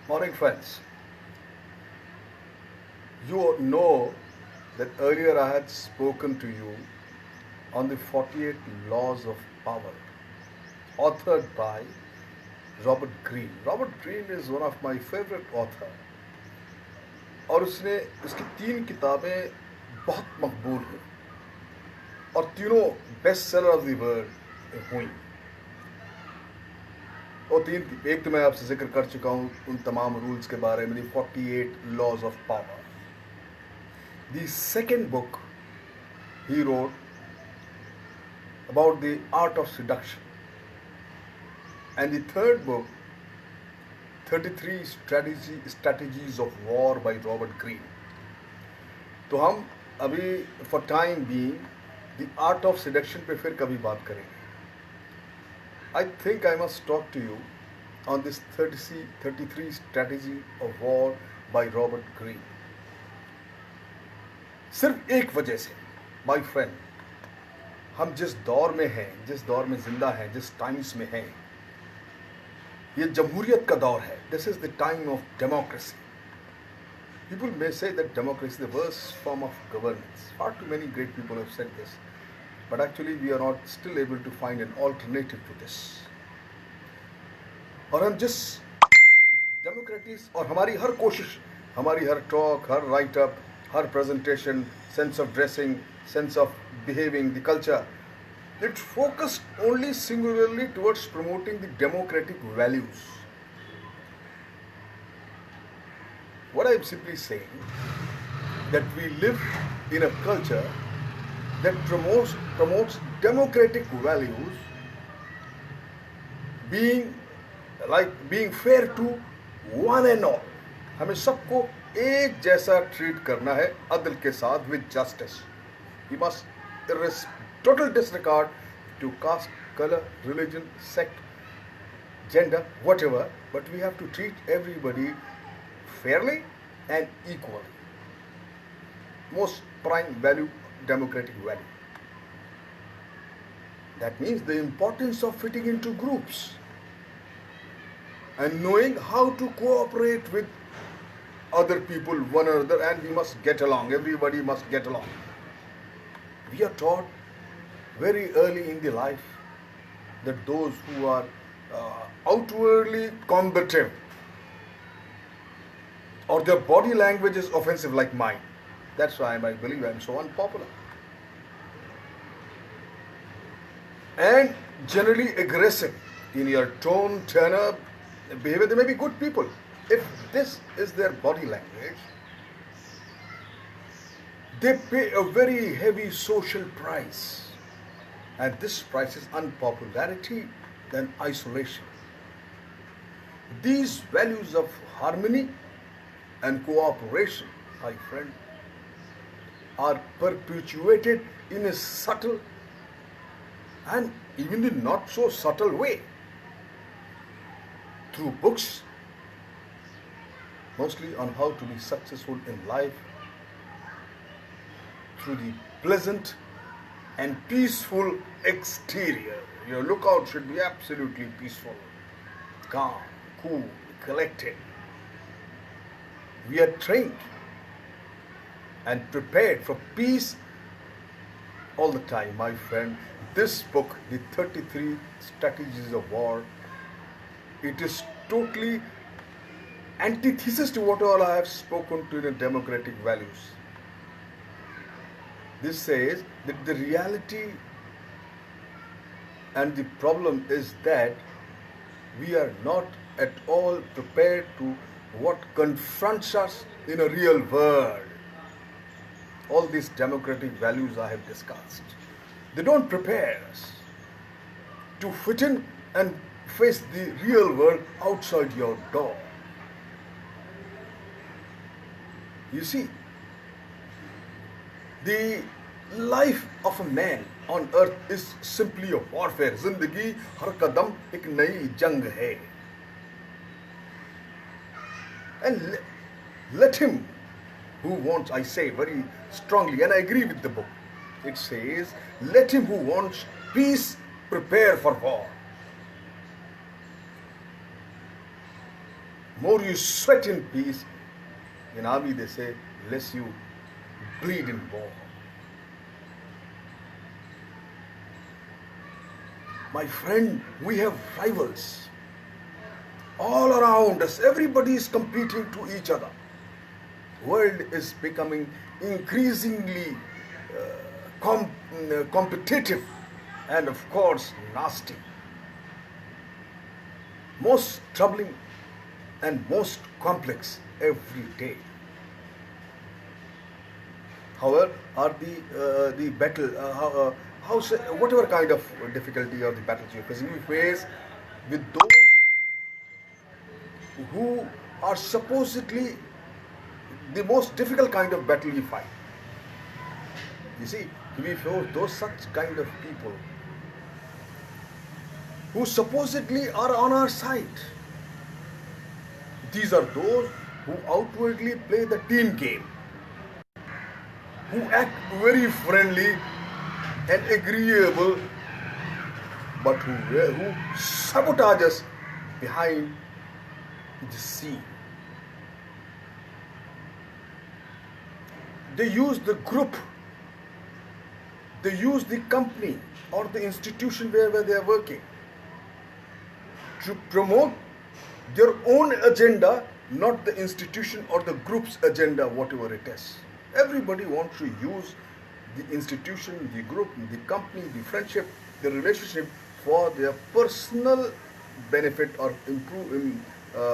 Morning, friends. You know that earlier I had spoken to you on the 48 Laws of Power, authored by Robert Greene. Robert Greene is one of my favorite author और उसने उसकी 3 किताबें बहुत मकबूल हुई और तीनों best seller of the world हुई। और एक तो मैं आपसे जिक्र कर चुका हूँ उन तमाम रूल्स के बारे में, the 48 laws of power. The second book he wrote about the art of seduction, and the third book, 33 strategies of war by Robert Greene. तो हम अभी for time being the art of seduction पे फिर कभी बात करेंगे। I think I must talk to you on this 33 strategy of war by Robert Greene. सिर्फ एक वजह से, my friend, हम जिस दौर में हैं, जिस दौर में जिंदा हैं, जिस टाइम्स में हैं, ये जमहूरियत का दौर है. This is the time of democracy. People may say that democracy is the worst form of governance. Far too many great people have said this. But actually we are not still able to find an alternative to this. और हम जिस democracies और हमारी हर कोशिश, हमारी हर talk, her right up, her presentation, sense of dressing, sense of behaving, the culture, it's focused only singularly towards promoting the democratic values. What I'm simply saying, that we live in a culture that promotes democratic values, being fair to one and all. हमें सबको एक जैसा treat करना है अदल के साथ, with justice. We must total disregard to caste, color, religion, sect, gender, whatever, but we have to treat everybody fairly and equally. Most prime value, democratic value. That means the importance of fitting into groups and knowing how to cooperate with other people, one another, and we must get along. Everybody must get along. We are taught very early in the life that those who are outwardly combative or their body language is offensive like mine. That's why I believe I'm so unpopular. And generally aggressive in your tone, tenor, behavior. They may be good people. If this is their body language, they pay a very heavy social price. And this price is unpopularity and isolation. These values of harmony and cooperation, my friend, are perpetuated in a subtle and even in not so subtle way through books, mostly on how to be successful in life, through the pleasant and peaceful exterior. Your lookout should be absolutely peaceful, calm, cool, collected. We are trained and prepared for peace all the time, my friend. This book, the 33 Strategies of War, it is totally antithesis to what all I have spoken to in the democratic values. This says that the reality and the problem is that we are not at all prepared to what confronts us in a real world. All these democratic values I have discussed, they don't prepare us to fit in and face the real world outside your door. You see, the life of a man on earth is simply a warfare. Zindagi har kadam ek nayi jang hai. And let him who wants, I say very strongly, and I agree with the book, it says, let him who wants peace prepare for war. more you sweat in peace. In army they say, less you bleed in war. My friend, we have rivals all around us. Everybody is competing to each other. World is becoming increasingly competitive and of course nasty. Most troubling and most complex every day. However, are the battle whatever kind of difficulty or the battles you're facing, we face with those who are supposedly the most difficult kind of battle we fight. You see, we face those such kind of people who supposedly are on our side. These are those who outwardly play the team game, who act very friendly and agreeable, but who sabotage us behind the scene. They use the group, they use the company or the institution where they are working to promote their own agenda, not the institution or the group's agenda, whatever it is. Everybody wants to use the institution, the group, the company, the friendship, the relationship for their personal benefit or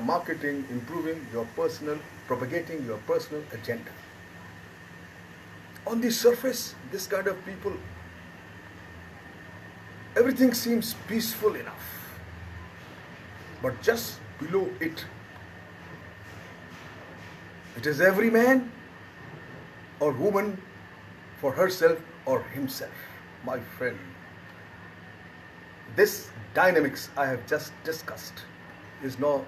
marketing, improving your personal, propagating your personal agenda. On the surface, this kind of people, everything seems peaceful enough. But just below it, it is every man or woman for herself or himself. My friend, this dynamics I have just discussed is now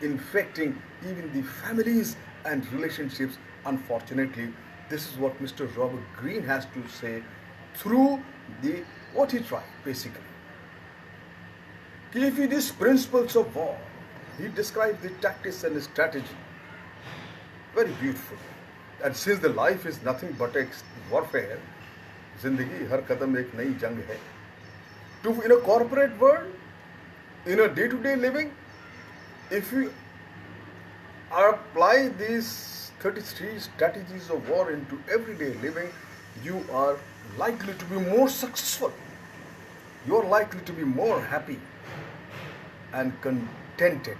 infecting even the families and relationships. Unfortunately, this is what Mr. Robert Greene has to say through what he tried basically. If these principles of war, he describes the tactics and strategy very beautifully. And since the life is nothing but a warfare, zindagi har kadam ek nayi jang hai. In a corporate world, in a day-to-day living, if you apply these 33 strategies of war into everyday living, you are likely to be more successful. You are likely to be more happy and contented.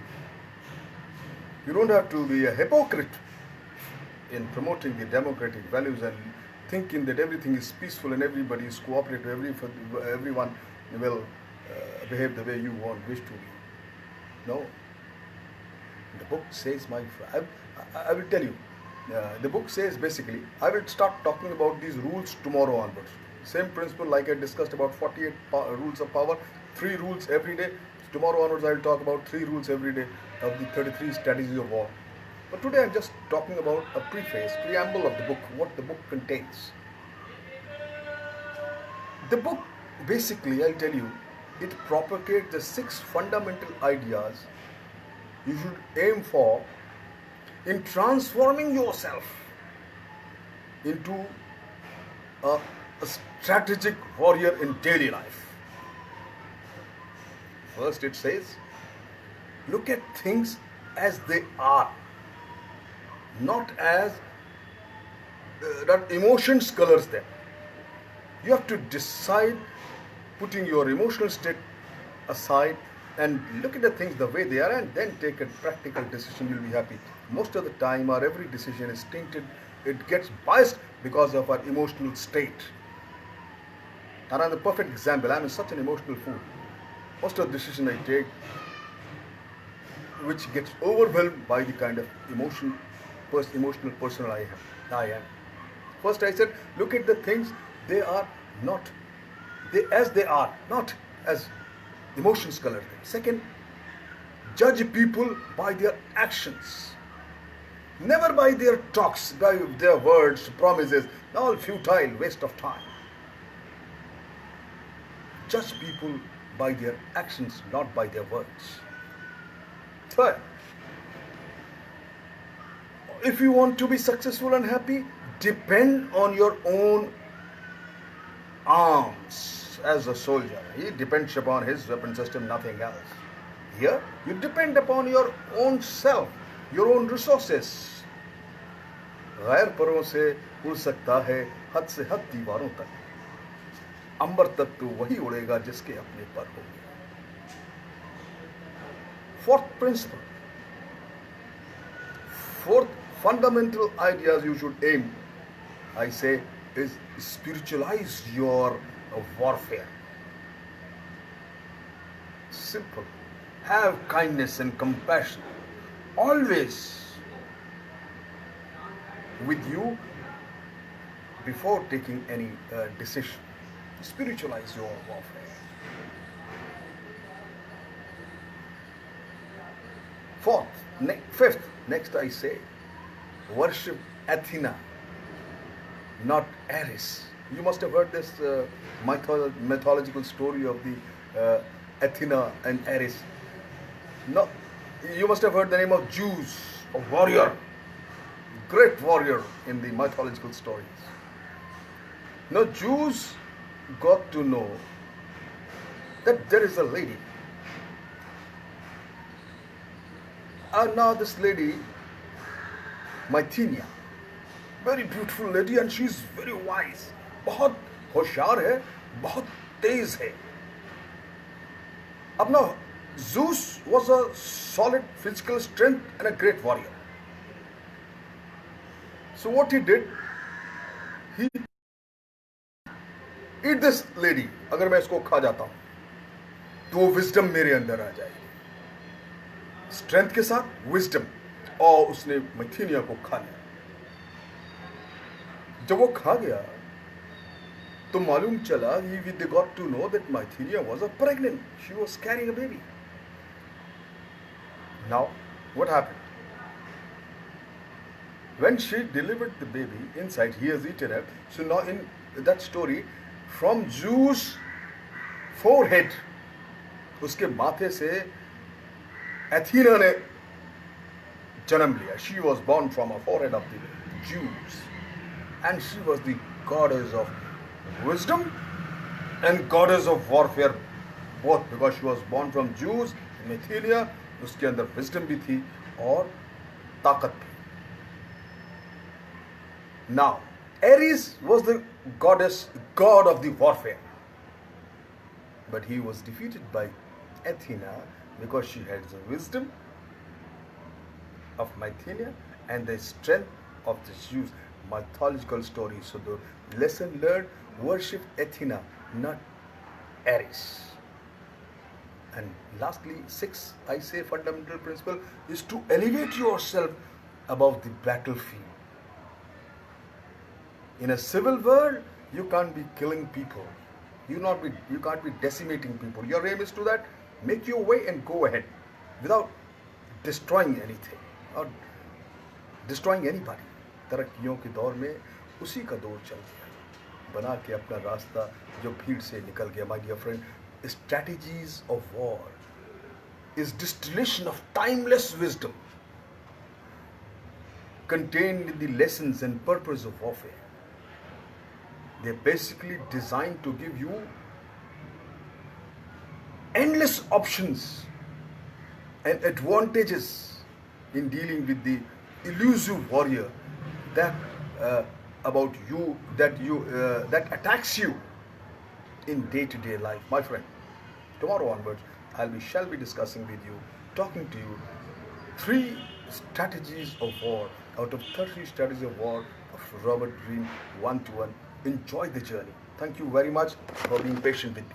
You don't have to be a hypocrite in promoting the democratic values and thinking that everything is peaceful and everybody is cooperative, everyone will behave the way you wish to be. No. The book says, I will tell you, the book says basically, I will start talking about these rules tomorrow onwards. Same principle like I discussed about 48 rules of power, 3 rules every day. Tomorrow onwards I will talk about 3 rules every day of the 33 strategies of war. But today I am just talking about a preamble of the book, what the book contains. The book basically, I'll tell you, it propagates the 6 fundamental ideas you should aim for in transforming yourself into a strategic warrior in daily life. First it says, look at things as they are, not as that emotions colors them. You have to decide, putting your emotional state aside and look at the things the way they are and then take a practical decision. You'll be happy. Most of the time our every decision is tainted, it gets biased because of our emotional state. And I'm the perfect example. I'm such an emotional fool. Most of the decisions I take, which gets overwhelmed by the kind of emotional person I am. First I said, look at the things they are as they are, not as emotions color them. Second, judge people by their actions, never by their talks, by their words, promises, all futile, waste of time. Judge people by their actions, not by their words. Third, if you want to be successful and happy, depend on your own arms as a soldier. He depends upon his weapon system, nothing else. Here, you depend upon your own self, your own resources. गैर परों से उड़ सकता है हद से हद दीवारों तक, अंबर तक तो वही उड़ेगा जिसके अपने पर होंगे. Fourth principle, fourth fundamental ideas you should aim, I say, is spiritualize your warfare. Simple. Have kindness and compassion always with you before taking any decision. Spiritualize your warfare. Fifth, next I say, worship Athena, not Ares. You must have heard this mythological story of the Athena and Ares. No, you must have heard the name of Zeus, a warrior, great warrior in the mythological stories. Now Zeus got to know that there is a lady. And now this lady, Mythenia, very beautiful lady, and she's very wise. बहुत होशियार है, बहुत तेज है. अब now Zeus was a solid physical strength and a great warrior. So what he did, he eat this lady. अगर मैं इसको खा जाता हूं, तो वो wisdom मेरे अंदर आ जाएगी. Strength के साथ wisdom. और उसने मैथीनिया को खा लिया. जब वो खा गया, तो मालूम चला, they got to know that Mythenia was pregnant. She was carrying a baby. Now, what happened? When she delivered the baby inside, he has eaten it. So now in that story, from Zeus' forehead, उसके माथे से Athena ने जन्म लिया. She was born from a forehead of the Zeus, and she was the goddess of wisdom and goddess of warfare, both, because she was born from Zeus. Mythenia, उसके अंदर wisdom भी थी और ताकत भी. Now, Ares was the god of the warfare, but he was defeated by Athena because she had the wisdom of Mythenia and the strength of the Zeus. Mythological story. So the lesson learned: worship Athena, not Ares. And lastly, sixth, I say, fundamental principle is to elevate yourself above the battlefield. In a civil world, you can't be killing people. You can't be decimating people. Your aim is to that, make your way and go ahead without destroying anything or destroying anybody. तरक्कियों के दौर में उसी का दौर चल गया, बना के अपना रास्ता जो भीड़ से निकल गया. My dear friend, strategies of war is distillation of timeless wisdom contained in the lessons and purpose of warfare. They're basically designed to give you endless options and advantages in dealing with the elusive warrior that that attacks you in day-to-day life. My friend, tomorrow onwards, shall be discussing with you, talking to you, 3 strategies of war out of 30 strategies of war of Robert Greene, 1-to-1. Enjoy the journey. Thank you very much for being patient with me.